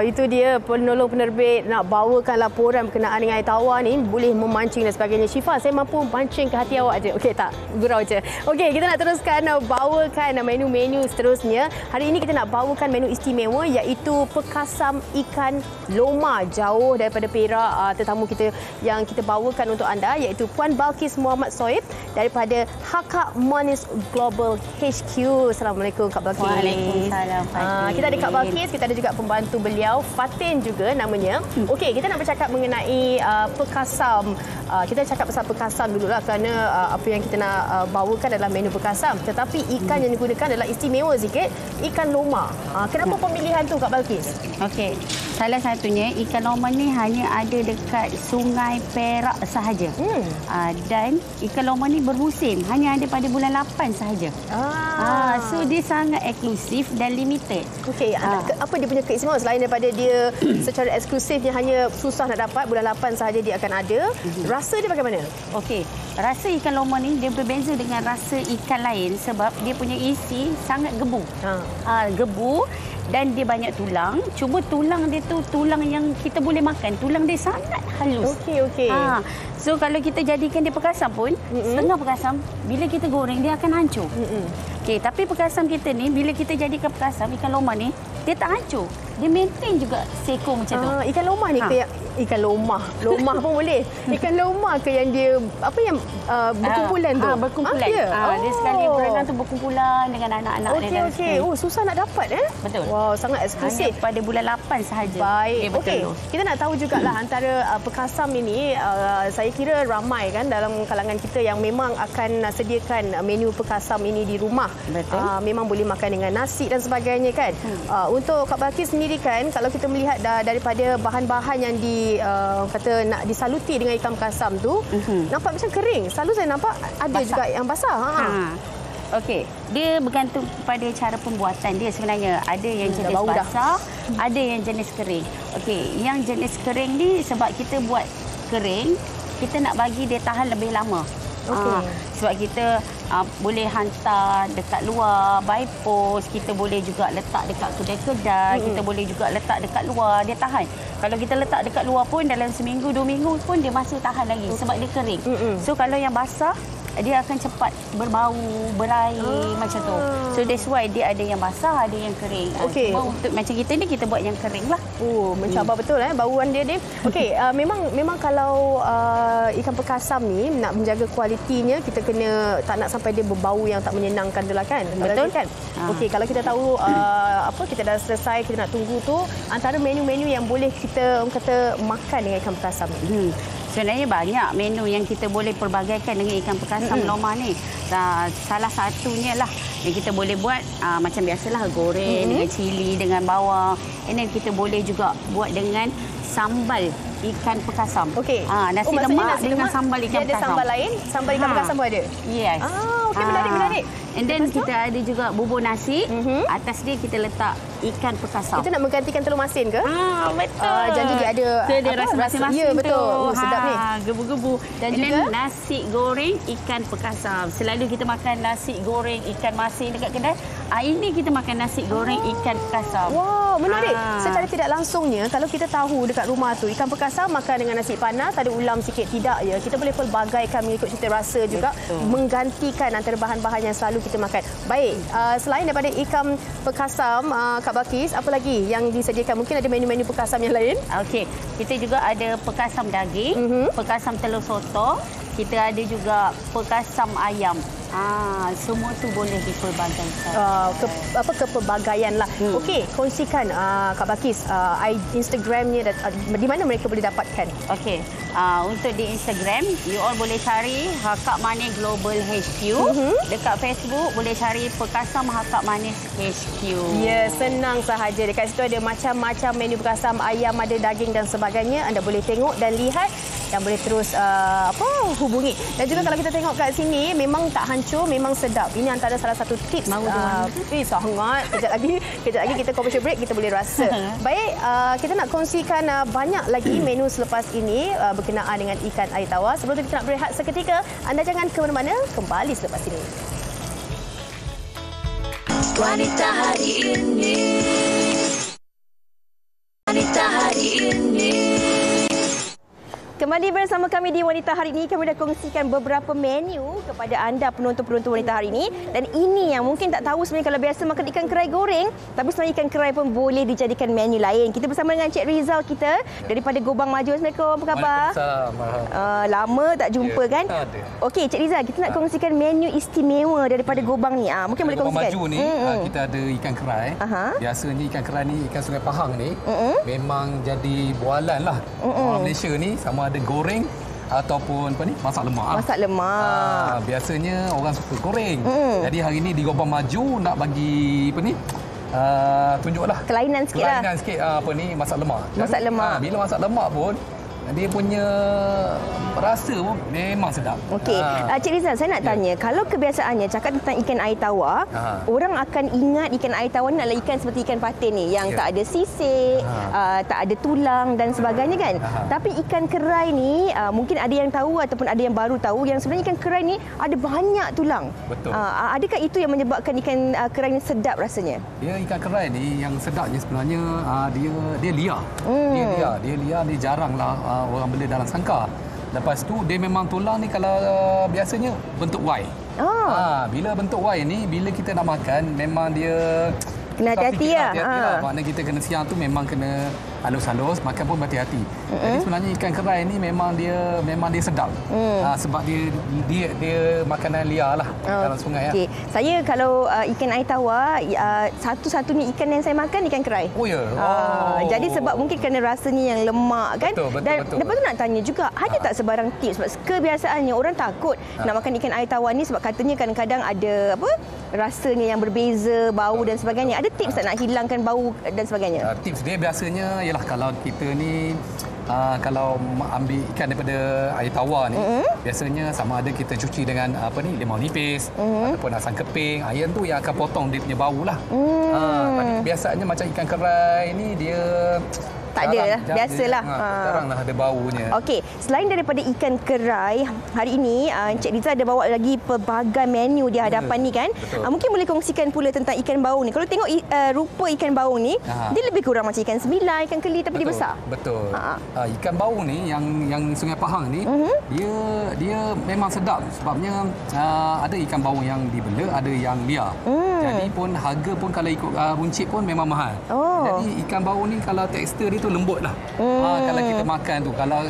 Itu dia penolong penerbit nak bawakan laporan berkenaan dengan air tawar ni, boleh memancing dan sebagainya. Syifa, saya mampu mancing ke hati awak je. Okey tak? Gurau je. Okey, kita nak teruskan bawakan menu-menu seterusnya. Hari ini kita nak bawakan menu istimewa iaitu pekasam ikan loma, jauh daripada Perak. Tetamu kita yang kita bawakan untuk anda iaitu Puan Balkis Muhammad Soib daripada Hakak Manis Global HQ. Assalamualaikum Kak Balkis. Waalaikumsalam. Kita ada Kak Balkis, kita ada juga pembantu beliau Fatin juga namanya. Okey, kita nak bercakap mengenai pekasam. Kita cakap pasal pekasam dululah kerana apa yang kita nak bawakan adalah menu pekasam. Tetapi ikan yang digunakan adalah istimewa sikit, ikan loma. Kenapa pemilihan tu Kak Balkis? Okey. Salah satunya ikan loma ni hanya ada dekat Sungai Perak sahaja. Dan ikan loma ni bermusim, hanya ada pada bulan 8 sahaja. So dia sangat eksklusif dan limited. Okey, apa dia punya keistimewaan selain daripada dia secara eksklusifnya hanya susah nak dapat, bulan 8 sahaja dia akan ada. Rasa dia bagaimana? Okey, rasa ikan loma ni dia berbeza dengan rasa ikan lain sebab dia punya isi sangat gebu. Gebu dan dia banyak tulang. Cuma tulang dia tu tulang yang kita boleh makan. Tulang dia sangat halus. Okey. So kalau kita jadikan dia pekasam pun, setengah pekasam, bila kita goreng dia akan hancur. Okey, tapi pekasam kita ni bila kita jadikan pekasam ikan loma ni, dia tak hancur. Dia maintain juga seko macam tu. Ikan lomah ni ke ikan lomah? Lomah pun boleh. Ikan lomah ke yang dia apa yang berkumpulan tu? Berkumpulan. Dia sekali berenang tu berkumpulan dengan anak-anak dia. Okey. Susah nak dapat Betul. Wow, sangat eksklusif. Hanya pada bulan 8 sahaja. Baik. Okey. Kita nak tahu jugalah antara pekasam ini, saya kira ramai kan dalam kalangan kita yang memang akan sediakan menu pekasam ini di rumah. Betul. Memang boleh makan dengan nasi dan sebagainya kan. Untuk Kak Balkis sendiri kan, kalau kita melihat daripada bahan-bahan yang kata nak disaluti dengan ikan pekasam tu, nampak macam kering. Selalu saya nampak ada basah juga yang basah. Okey, dia bergantung kepada cara pembuatan dia sebenarnya. Ada yang jenis basah, ada yang jenis kering. Okey, yang jenis kering ni sebab kita buat kering, kita nak bagi dia tahan lebih lama. Sebab kita boleh hantar dekat luar by post, kita boleh juga letak dekat kedai-kedai, kita boleh juga letak dekat luar, dia tahan. Kalau kita letak dekat luar pun dalam seminggu 2 minggu pun dia masih tahan lagi sebab dia kering. So kalau yang basah dia akan cepat berbau, berair macam tu. So that's why dia ada yang basah, ada yang kering. Okey. Untuk macam kita ni kita buat yang kering lah. Mencabar betul bauan dia. Okey, memang kalau ikan perkasam ni nak menjaga kualitinya, kita kena tak nak sampai dia berbau yang tak menyenangkan tu lah kan. Betul kan? Okey, kalau kita tahu kita dah selesai, kita nak tunggu tu, antara menu-menu yang boleh kita kata makan dengan ikan perkasam ni. Sebenarnya banyak menu yang kita boleh perbagaikan dengan ikan perkasam loma ni. Salah satunya lah yang kita boleh buat macam biasalah goreng dengan cili, dengan bawang. And then kita boleh juga buat dengan sambal ikan perkasam. Okey. Nasi lemak dengan sambal ikan perkasam. Dia ada sambal lain, sambal ikan perkasam pun ada? Yes. Okey, menarik. And then kita ada juga bubur nasi. Atas dia kita letak ikan perkasam. Itu nak menggantikan telur masin ke? Betul. Jadi dia ada rasa masin-masin ya, betul. tu. Sedap ni. Gebu-gebu. Dan juga juga nasi goreng ikan perkasam. Selalu kita makan nasi goreng ikan masin dekat kedai. Ini kita makan nasi goreng ikan perkasam. Wow, menarik. Secara tidak langsungnya, kalau kita tahu dekat rumah tu ikan perkasam makan dengan nasi panas, ada ulam sikit, tidak ya. Kita boleh pelbagaikan mengikut cita rasa juga. Menggantikan antara bahan-bahan yang selalu kita makan. Baik, selain daripada ikan perkasam, Kak Balkis, apa lagi yang disediakan? Mungkin ada menu-menu perkasam yang lain? Okey, kita juga ada perkasam daging, perkasam telur sotong, kita ada juga perkasam ayam. Semua tu boleh dipelbagaikan. Kepelbagaian lah. Okey, kongsikan Kak Balkis Instagramnya di mana mereka boleh dapatkan. Okey, untuk di Instagram, you all boleh cari Hakak Manis Global HQ. Dekat Facebook boleh cari Perkasam Hakak Manis HQ. Ya, senang sahaja. Dekat situ ada macam-macam menu perkasam, ayam, ada daging dan sebagainya. Anda boleh tengok dan lihat dan boleh terus hubungi. Dan juga kalau kita tengok kat sini, memang tak hancur, memang sedap. Ini antara salah satu tips. Sangat. Kejap lagi kita commercial break, kita boleh rasa. Baik, kita nak kongsikan banyak lagi menu selepas ini berkenaan dengan ikan air tawar. Sebelum itu kita nak berehat seketika. Anda jangan ke mana-mana, kembali selepas ini. Wanita hari ini. Wanita hari ini. Kembali bersama kami di Wanita Hari Ini. Kami dah kongsikan beberapa menu kepada anda penonton-penonton Wanita Hari Ini. Dan ini yang mungkin tak tahu sebenarnya, kalau biasa makan ikan kerai goreng, tapi sebenarnya ikan kerai pun boleh dijadikan menu lain. Kita bersama dengan Cik Rizal kita daripada Gobang Maju. Assalamualaikum, apa khabar? Lama tak jumpa kan? Okey, Cik Rizal, kita nak kongsikan menu istimewa daripada Gobang ni. Mungkin boleh kongsikan. Gobang Maju ni kita ada ikan kerai. Biasanya ikan kerai ni, ikan Sungai Pahang ni memang jadi bualan lah. Orang Malaysia ni sama ada goreng ataupun masak lemak. Masak lemak. Biasanya orang suka goreng. Jadi hari ni di Gobang Maju nak bagi tunjuklah kelainan sikit masak lemak. Masak lemak. Bila masak lemak pun dia punya rasa pun memang sedap. Okey. Cik Rizal, saya nak tanya, kalau kebiasaannya cakap tentang ikan air tawar, orang akan ingat ikan air tawar ni adalah ikan seperti ikan patin ni yang tak ada sisik, tak ada tulang dan sebagainya kan. Tapi ikan kerai ni mungkin ada yang tahu ataupun ada yang baru tahu yang sebenarnya ikan kerai ni ada banyak tulang. Betul. Adakah itu yang menyebabkan ikan kerai ni sedap rasanya? Dia ikan kerai ni yang sedapnya sebenarnya dia liar. Dia liar, dia jaranglah orang bela dalam sangkar. Lepas tu dia memang tulang ni kalau biasanya bentuk Y. Bila bentuk Y ni, bila kita nak makan memang dia kena hati-hati lah. Maknanya kita kena siang tu memang kena halus-halus, makan pun berhati-hati. Jadi sebenarnya ikan kerai ni memang dia sedap. Sebab dia makanan liar lah dalam sungai. Okay. Saya kalau ikan air tawar, satu-satunya ikan yang saya makan ikan kerai. Jadi sebab mungkin kerana rasanya yang lemak kan. Betul. Lepas tu nak tanya juga, ada tak sebarang tips? Sebab kebiasaannya orang takut nak makan ikan air tawar ni sebab katanya kadang-kadang ada rasanya yang berbeza, bau dan sebagainya. Ada tips tak nak hilangkan bau dan sebagainya? Tips dia biasanya ialah kalau kita ni kalau ambil ikan daripada air tawar ni, biasanya sama ada kita cuci dengan limau nipis ataupun asam keping. Yang tu yang akan potong dia punya bau lah. Tapi biasanya macam ikan kerai ni dia Tak ada lah, biasalah. Jaranglah ada baunya. Okey, selain daripada ikan kerai, hari ini Encik Rizal ada bawa lagi pelbagai menu di hadapan ni kan. Mungkin boleh kongsikan pula tentang ikan baung ni. Kalau tengok rupa ikan baung ni, dia lebih kurang macam ikan sembilan, ikan keli tapi dia besar. Betul. Ikan baung ni yang Sungai Pahang ni, dia memang sedap sebabnya ada ikan baung yang dibela, ada yang liar. Jadi pun harga pun kalau ikut buncit pun memang mahal. Jadi ikan baung ni kalau tekstur dia tu lembut lah. Kalau kita makan tu, kalau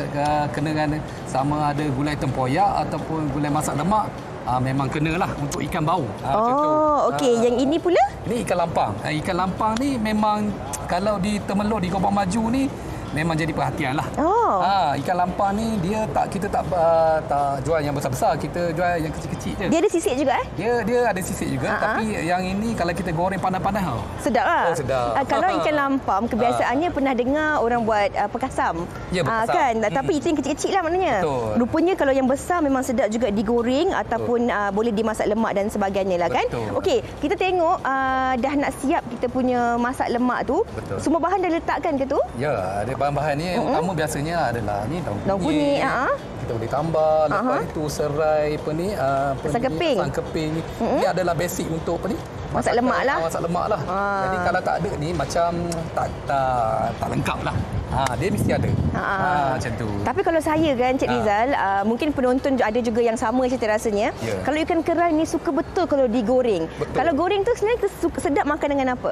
kena sama ada gulai tempoyak ataupun gulai masak lemak, memang kenalah untuk ikan baung. Okey. Yang ini pula? Ini ikan lampang. Ikan lampang ni memang kalau di Temelloh, di Gombak Maju ni memang jadi perhatian lah. Ikan lampang ni kita tak jual yang besar-besar, kita jual yang kecil-kecil je. Dia ada sisik juga Dia ada sisik juga, tapi yang ini kalau kita goreng panas-panas sedap lah. Sedap. Kalau ikan lampam kebiasaannya pernah dengar orang buat perkasam. Ya, perkasam. Kan? Tapi itu yang kecil-kecil lah maknanya. Betul. Rupanya kalau yang besar memang sedap juga digoreng ataupun boleh dimasak lemak dan sebagainya lah kan. Okey, kita tengok dah nak siap kita punya masak lemak tu. Betul. Semua bahan dah letakkan ke tu? Ya, ada bahan-bahan ni. Yang utama biasanya adalah ni daun kunyit. Kita boleh tambah. Lepas itu serai Sangkeping. Ini adalah basic untuk masak lemak lah. Masak lemak lah. Jadi kalau tak ada ni macam tak lengkap lah. Dia mesti ada. Macam tu. Tapi kalau saya kan Cik Rizal, mungkin penonton ada juga yang sama cerita rasanya. Kalau ikan kerai ni suka betul kalau digoreng. Kalau goreng tu sebenarnya sedap makan dengan apa?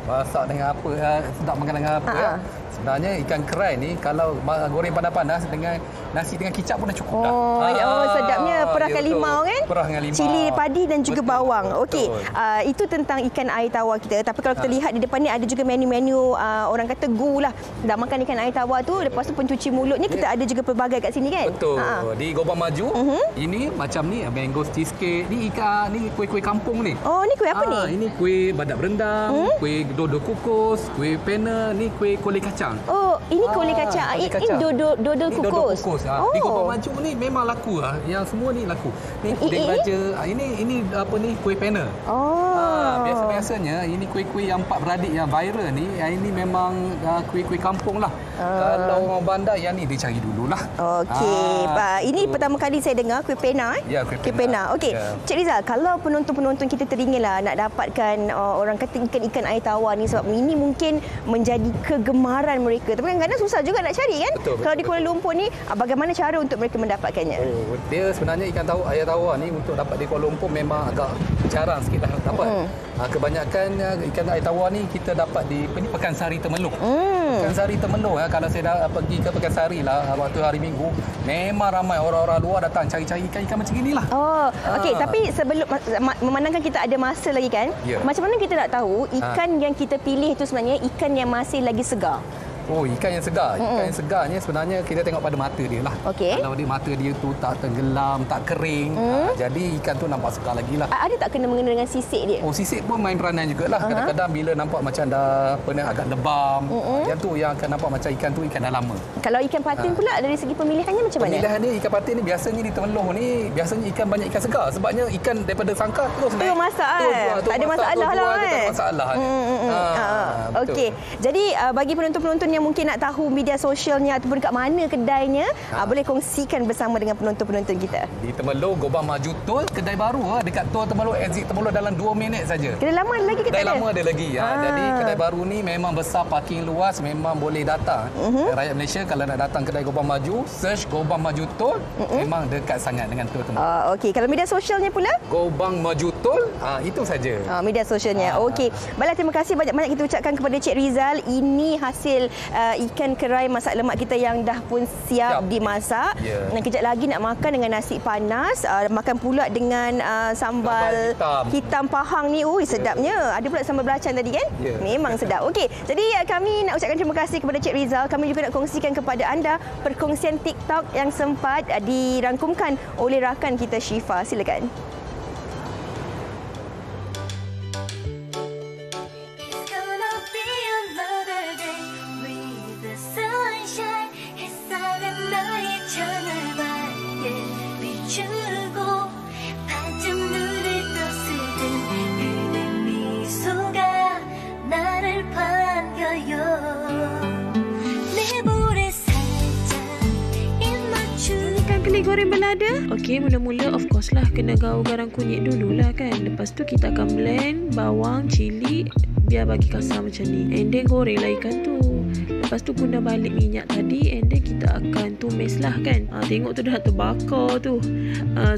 Masak dengan apa? Sedap makan dengan apa? Sebenarnya ikan kerai ni kalau goreng panas-panas dengan nasi dengan kicap pun dah cukup dah. Sedapnya perahkan limau kan? Perah dengan limau. Cili padi dan juga bawang. Okey. Itu tentang ikan air tawar kita. Tapi kalau kita lihat di depan ni ada juga menu-menu orang kata gu lah. Dah makan ikan air tawar tu, lepas tu pencuci mulutnya kita ada juga pelbagai kat sini kan? Betul. Di Gombak Maju, ini macam ni mango cheesecake. Ni ikan, ni kuih-kuih kampung ni. Ni kuih apa ni? Ini kuih badak berendam, kuih dodo kukus, kuih pena, ni kuih kolej kacang. Ini kolej kacang. Ini dodol kukus. Di Gombak Maju ni memang laku lah. Yang semua ni laku. Ni Dek Raja. Ini apa ni kuih pena. Biasa-biasanya ini kuih-kuih yang empat beradik yang viral ni, ini memang kuih-kuih kampung lah. Kalau orang bandar yang ni dia cari dululah. Okey. Ini pertama kali saya dengar kuih pena. Ya, kuih pena. Okey. Cik Rizal, kalau penonton-penonton kita teringin lah nak dapatkan orang kata ikan air tawar ni sebab ini mungkin menjadi kegemaran mereka. Tapi kadang-kadang susah juga nak cari kan? Betul. Kalau di Kuala Lumpur ni, bagaimana cara untuk mereka mendapatkannya? Dia sebenarnya air tawar ni untuk dapat di Kuala Lumpur memang agak jarang sikit lah dapat. Kebanyakan ikan air tawar ni kita dapat di Pekansari Temelloh. Pekansari Temelloh, kalau saya dah pergi ke Pekansari lah waktu hari Minggu, memang ramai orang-orang luar datang cari-cari ikan-ikan macam inilah. Okey, tapi sebelum memandangkan kita ada masa lagi kan, macam mana kita nak tahu ikan yang kita pilih itu sebenarnya ikan yang masih lagi segar? Ikan yang segar. Ikan yang segarnya sebenarnya kita tengok pada mata dia lah. Kalau dia mata dia tu tak tenggelam, tak kering, jadi ikan tu nampak segar lagi lah. Ada tak kena-mengena dengan sisik dia? Sisik pun main peranan jugalah. Kadang-kadang bila nampak macam dah agak lebam, yang tu yang akan nampak macam ikan tu ikan dah lama. Kalau ikan patin pula dari segi pemilihannya macam mana? Pemilihan ni ikan patin ni biasanya di Temelloh ni biasanya banyak ikan segar sebabnya ikan daripada sangkar terus naik. Tu masak tak ada masalah lah kan? Tak ada masalah. Okey. Jadi bagi penonton-penonton yang mungkin nak tahu media sosialnya ataupun kat mana kedainya, boleh kongsikan bersama dengan penonton-penonton kita. Di Temelloh, Gombak Maju Tol, kedai baru dekat Tol Temelloh, exit Temelloh dalam 2 minit saja. Kedai lama ada lagi ke tak ada? Kedai lama ada lagi. Jadi kedai baru ni memang besar, parking luas, memang boleh datang. Rakyat Malaysia kalau nak datang kedai Gombak Maju, search Gombak Maju Tol, memang dekat sangat dengan Tol Temelloh. Okey, kalau media sosialnya pula? Gombak Maju Tol, itu saja. Media sosialnya. Okey. Baiklah, terima kasih banyak-banyak kita ucapkan kepada Cik Rizal. Ini hasil ikan kerai masak lemak kita yang dah pun siap dimasak. Dan kejap lagi nak makan dengan nasi panas, makan pula dengan sambal hitam Pahang ni. Sedapnya. Ada pula sambal belacan tadi kan? Memang sedap. Okey, jadi kami nak ucapkan terima kasih kepada Cik Rizal. Kami juga nak kongsikan kepada anda perkongsian TikTok yang sempat dirangkumkan oleh rakan kita Syifa. Silakan. goreng belada? Okey, mula-mula of course lah kena gaul garam kunyit dululah kan. Lepas tu kita akan blend bawang, cili biar bagi kasar macam ni. And then gorenglah ikan tu. Lepas tu guna balik minyak tadi and then kita akan tumis lah kan. Tengok tu dah terbakar tu.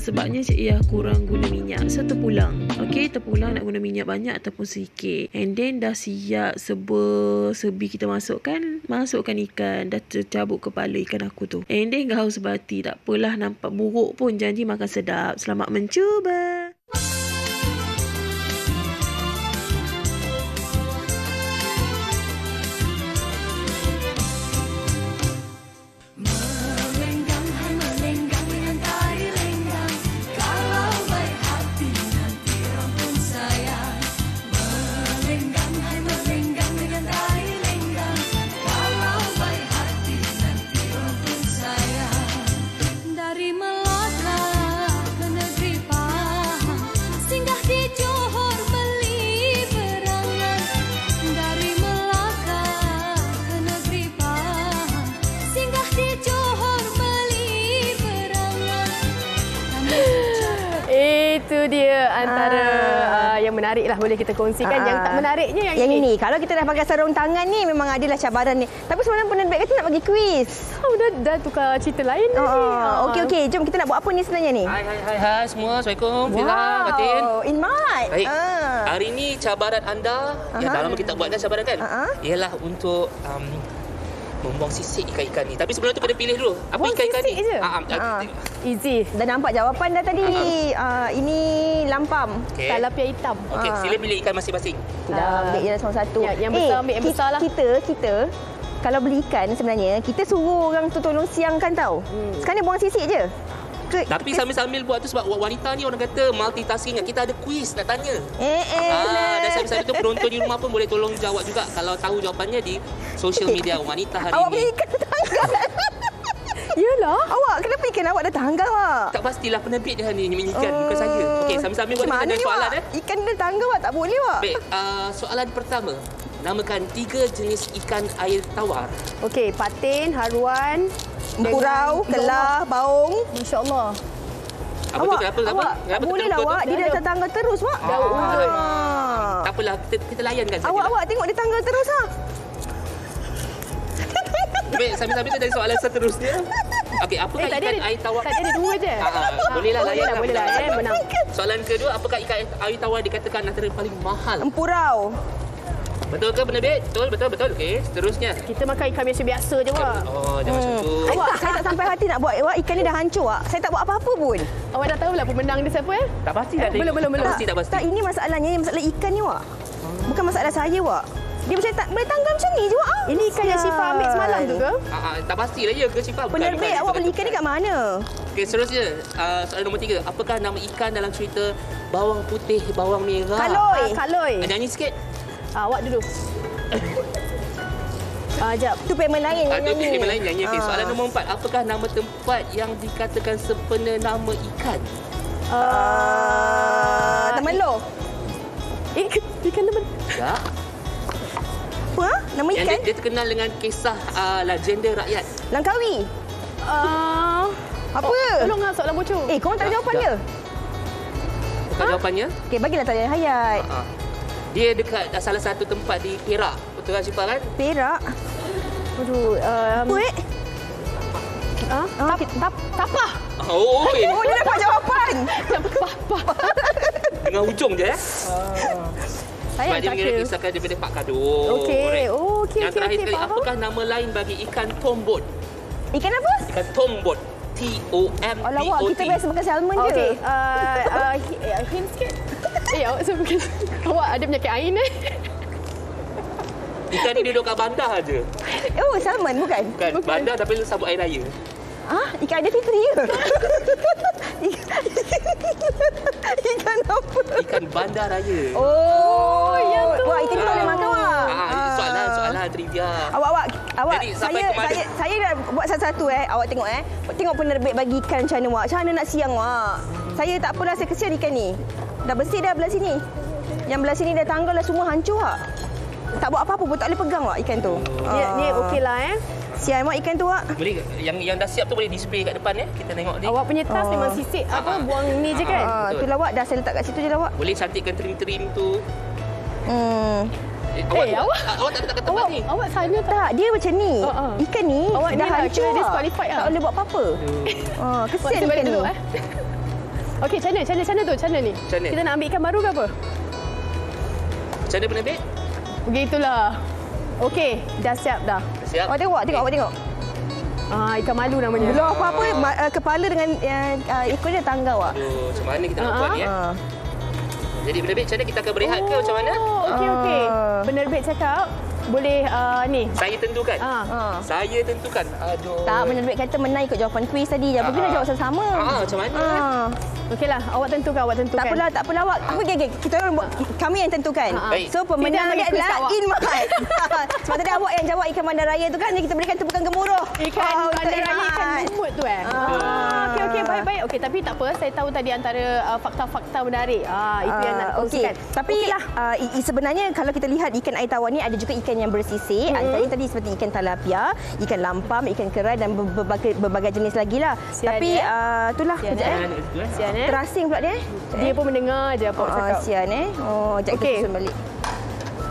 Sebabnya Cik Iyah kurang guna minyak. So terpulang. Okey, terpulang nak guna minyak banyak ataupun sikit. And then dah siap sebi kita masukkan ikan. Dah tercabut kepala ikan aku tu. And then gaul sebati. Tak apalah, nampak buruk pun janji makan sedap. Selamat mencuba. Itu dia antara yang menarik lah boleh kita kongsikan. Yang tak menariknya yang ini. Kalau kita dah pakai sarung tangan ni memang adalah cabaran ni. Tapi sebenarnya penerbit kata nak bagi kuis. Dah tukar cerita lain ni. Okey. Jom kita nak buat apa ni sebenarnya ni? Hai semua. Assalamualaikum. Fira, Fatin. Inmat. Baik. Hari ni cabaran anda, yang dah lama kita buat kan cabaran kan? Ialah untuk membuang sisik ikan-ikan ni. Tapi sebelum tu kena pilih dulu. Apa buang ikan-ikan ni? Easy. Dah nampak jawapan dah tadi. Ini lampam. Tilapia hitam. Okey, sila pilih ikan masing-masing. Dah ambil je salah satu. Yang besar ambil yang besar lah. Kita kalau beli ikan sebenarnya kita suruh orang tu tolong siangkan tau. Sekarang ni buang sisik je. Tapi sambil-sambil buat tu sebab wanita ni orang kata multitasking. Kita ada kuis nak tanya. Dan sambil-sambil tu penonton di rumah pun boleh tolong jawab juga kalau tahu jawapannya di social media wanita hari awak ini. Awak beli ikan tanggal. Yalah. Awak kenapa ikan awak dah tanggal awak? Tak pastilah penerbit dia ni menyikan bukan saya. Okey, sambil-sambil buat kita soalan Ikan dah tanggal awak tak boleh awak. Baik, soalan pertama. Namakan 3 jenis ikan air tawar. Okey, patin, haruan, empurau, kelah, baung. Masya-Allah. Apa tu kenapa? Tak boleh lah awak. Dia dah tanggal terus awak. Tak apalah, kita layankan saja. Awak tengok dia tanggal terus ah. Baik, sambil-sambil tu dari soalan seterusnya. Okey, apakah ikan air tawar? Tadi ada 2 je. Bolehlah layan. Bolehlah, menang. Soalan kedua, apakah ikan air tawar dikatakan antara paling mahal? Empurau. Betul ke penerbit? Betul. Okey, seterusnya. Kita makan ikan biasa-biasa je, Wak. Jangan macam tu. Awak, saya tak sampai hati nak buat. Awak ikan ni dah hancur, Wak. Saya tak buat apa-apa pun. Awak dah tahu lah pemenang dia siapa ya? Tak pasti dah. Belum. Tak pasti. Tak, ini masalahnya, masalah ikan ni, Wak. Bukan masalah saya, Wak. Dia macam tak boleh tanggal macam ni je, Wak. Ini ikan yang Syifa ambil semalam tu ke? Tak pastilah ya ke Syifa. Penerbit, awak beli ikan ni kat mana? Okey, seterusnya. Soalan nombor 3. Apakah nama ikan dalam cerita bawang putih, bawang merah? Kaloi. Nyanyi sikit. Awak dulu. Jap. Tu payment lain yang nyanyi. Payment lain nyanyi. Okey, soalan nombor 4. Apakah nama tempat yang dikatakan sempena nama ikan? Temerloh. Ikan temerloh. Tak. Apa? Nama ikan? Dia terkenal dengan kisah legenda rakyat. Langkawi. Apa? Tolong soalan bocor. Korang tak ada jawapan dia? Bukan jawapannya? Okey, bagilah talian hayat. Dia dekat salah satu tempat di Perak. Betul kan Syifa kan? Perak? Aduh. Apa Tapah. Dia dapat jawapan. Tapah. Dengan hujung je Saya dia mengira kisahkan daripada Pak Kadun. Okey. Yang terakhir sekali, apakah nama lain bagi ikan tombot? Ikan apa? Ikan tombot. T-O-M-B-O-T. Alamak, kita biasa makan salmon je. Okey. Hint sikit. Awak sebut awak ada penyakit air ni. Ikan ni duduk kat bandar je. Oh, salmon bukan? Bukan. Bandar tapi sambut air raya. Ikan Aidilfitri ke? Ikan apa? Ikan bandar raya. Yang tu. Wah, ikan ni boleh makan, Wak. Soalan trivia. Awak. Jadi, saya dah buat satu-satu Awak tengok Tengok penerbit bagi ikan macam mana, Wak. Macam mana nak siang, Wak. Saya tak apalah, saya kesian ikan ni. Dah bersih dah belah sini. Yang belah sini dah tanggal dah semua hancur, Wak. Tak buat apa-apa pun, tak boleh pegang, Wak, ikan tu. Ni okeylah Sian Mak ikan tu Wak. Boleh yang dah siap tu boleh display kat depan ya. Kita tengok ni. Awak punya tas memang sisik buang ni je kan? Itulah Wak, dah saya letak kat situ je lah Wak. Boleh cantikkan trim-trim tu. Awak tak letak kat tempat ni. Awak sana tak? Dia macam ni. Ikan ni awak dah hancur. Disqualified tak boleh buat apa-apa. Kesian ikan ni. Okey, cana ni. Kita nak ambil ikan baru ke apa? Macam mana penerbit? Begitulah. Okey, dah siap dah. Siap. Awak tengok. Ikan malu namanya. Belum apa-apa, kepala dengan ekor dia tangga Wak. Aduh, macam mana kita nak buat ni Jadi penerbit, macam mana kita akan berehat ke macam mana? Okey. Penerbit cakap boleh ni. Saya tentukan. Saya tentukan. Aduh. Tak, penerbit kata menang ikut jawapan kuis tadi. Tapi dah jawab sama. Macam mana? Okeylah, awak tentukan. Tak apalah awak. Okey, kita orang buat, kami yang tentukan. So pemenang dia adalah Inmat. Sebab tadi awak yang jawab ikan bandaraya tu kan, kita berikan tepukan gemuruh. Ikan bandaraya, ikan lumut tu Okey, baik. Okey, tapi tak apa. Saya tahu tadi antara fakta-fakta menarik. Itu yang nak kongsikan. Tapi sebenarnya kalau kita lihat ikan air tawar ni ada juga ikan yang bersisik. Antaranya tadi seperti ikan talapia, ikan lampam, ikan kerai dan berbagai jenis lagi lah. Tapi itulah kejap terasing pula dia. Dia pun mendengar je apa awak cakap. Sian Sekejap kita susun balik.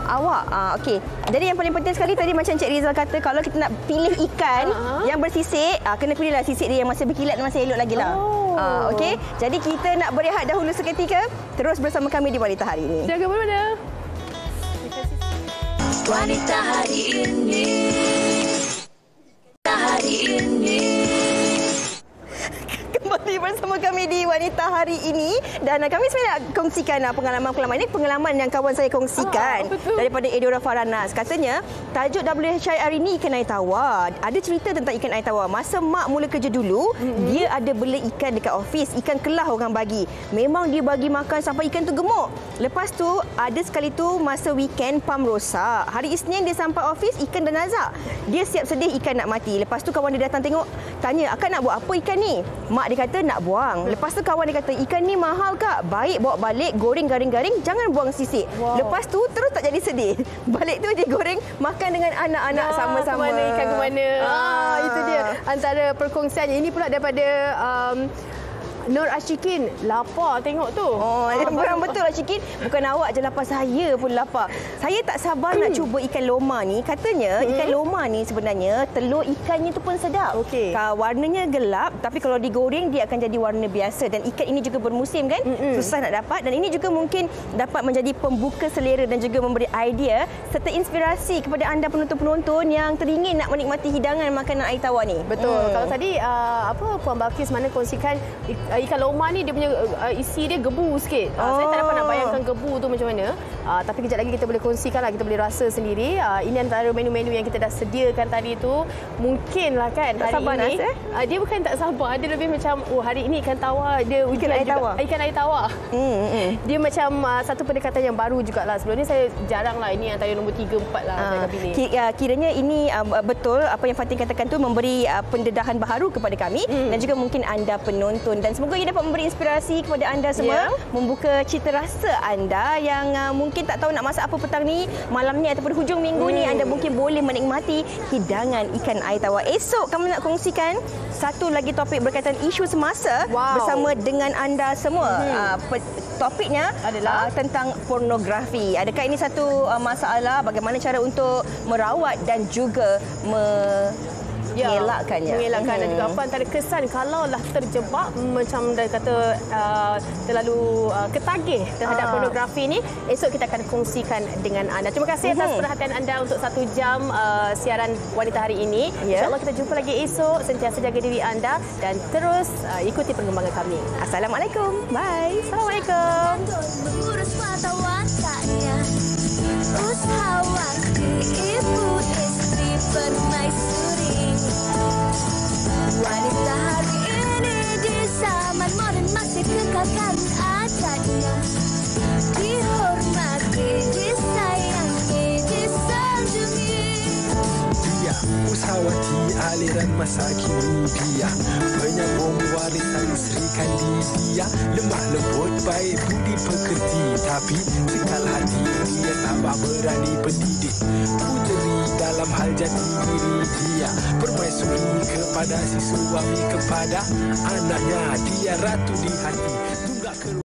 Awak, okey. Jadi yang paling penting sekali tadi macam Cik Rizal kata, kalau kita nak pilih ikan yang bersisik, kena pilihlah sisik dia yang masih berkilat dan masih elok lagi lah. Okey, jadi kita nak berehat dahulu seketika. Terus bersama kami di Wanita Hari Ini. Jangan mana-mana. Wanita Hari Ini. Hari Ini. Kembali bersama kami di Wanita Hari Ini dan kami sebenarnya nak kongsikan pengalaman ini, pengalaman yang kawan saya kongsikan daripada Edora Faranas. Katanya tajuk WHI hari ini ikan air tawar. Ada cerita tentang ikan air tawar. Masa mak mula kerja dulu, dia ada beli ikan dekat office, ikan kelah orang bagi. Memang dia bagi makan sampai ikan tu gemuk. Lepas tu ada sekali tu masa weekend pam rosak. Hari Isnin dia sampai office, ikan dah nazak. Dia siap sedih ikan nak mati. Lepas tu kawan dia datang tengok, tanya, "Akak nak buat apa ikan ni?" Mak dia kata nak buang. Lepas tu kawan dia kata, "Ikan ni mahal kak. Baik bawa balik, goreng garing-garing, jangan buang sisik." Lepas tu terus tak jadi sedih. Balik tu dia goreng, makan dengan anak-anak sama-sama. Ikan ke mana. Itu dia antara perkongsiannya. Ini pula daripada Nur Ashikin. Lapar tengok tu. Memang betul Ashikin. Bukan awak je lapar, saya pun lapar. Saya tak sabar nak cuba ikan loma ni. Katanya ikan loma ni sebenarnya telur ikannya tu pun sedap. Warnanya gelap, tapi kalau digoreng dia akan jadi warna biasa. Dan ikan ini juga bermusim kan. Susah nak dapat. Dan ini juga mungkin dapat menjadi pembuka selera dan juga memberi idea serta inspirasi kepada anda penonton-penonton yang teringin nak menikmati hidangan makanan air tawar ni. Betul. Kalau tadi Puan Balkis mana kongsikan ikan loma ni, dia punya isi dia gebu sikit. Saya tak dapat nak bayangkan gebu tu macam mana. Tapi kejap lagi kita boleh kongsikan lah, kita boleh rasa sendiri. Ini antara menu-menu yang kita dah sediakan tadi tu. Mungkinlah kan tak hari sabar, ini. Dia bukan tak sabar, dia lebih macam hari ini ikan tawar, dia ikan air tawar. Ikan air tawar. Dia macam satu pendekatan yang baru jugalah. Sebelum ni saya jarang lah, ini antara nombor 3, 4 lah saya akan pilih. Kiranya ini betul apa yang Fatin katakan tu, memberi pendedahan baharu kepada kami dan juga mungkin anda penonton. Dan semoga ia dapat memberi inspirasi kepada anda semua, membuka cita rasa anda yang mungkin tak tahu nak masak apa petang ni, malam ni ataupun hujung minggu ni, anda mungkin boleh menikmati hidangan ikan air tawar. Esok kami nak kongsikan satu lagi topik berkaitan isu semasa bersama dengan anda semua. Topiknya adalah tentang pornografi. Adakah ini satu masalah? Bagaimana cara untuk merawat dan juga mengelakkannya. Mengelakkan dan juga apa antara kesan kalaulah terjebak macam dah kata terlalu ketagih terhadap pornografi ni. Esok kita akan kongsikan dengan anda. Terima kasih atas perhatian anda untuk 1 jam siaran Wanita Hari Ini. InsyaAllah kita jumpa lagi esok. Sentiasa jaga diri anda dan terus ikuti perkembangan kami. Assalamualaikum. Bye. Assalamualaikum. Mengurus mata watanya, usahawan ibu istri permaisuri. Wanita hari ini di zaman modern masih kekalkan adatnya, dihormati, disayangi, disanjungi. Dia usahawati aliran masa kini dia penyambung warisan Sri Kandidia. Lemah lembut baik budi pekerti, tapi sekal hati dia tambah berani pendidik. Puteri dalam hal jati diri dia, permaisuri kepada si suami, kepada anaknya dia ratu di hati. Tunggak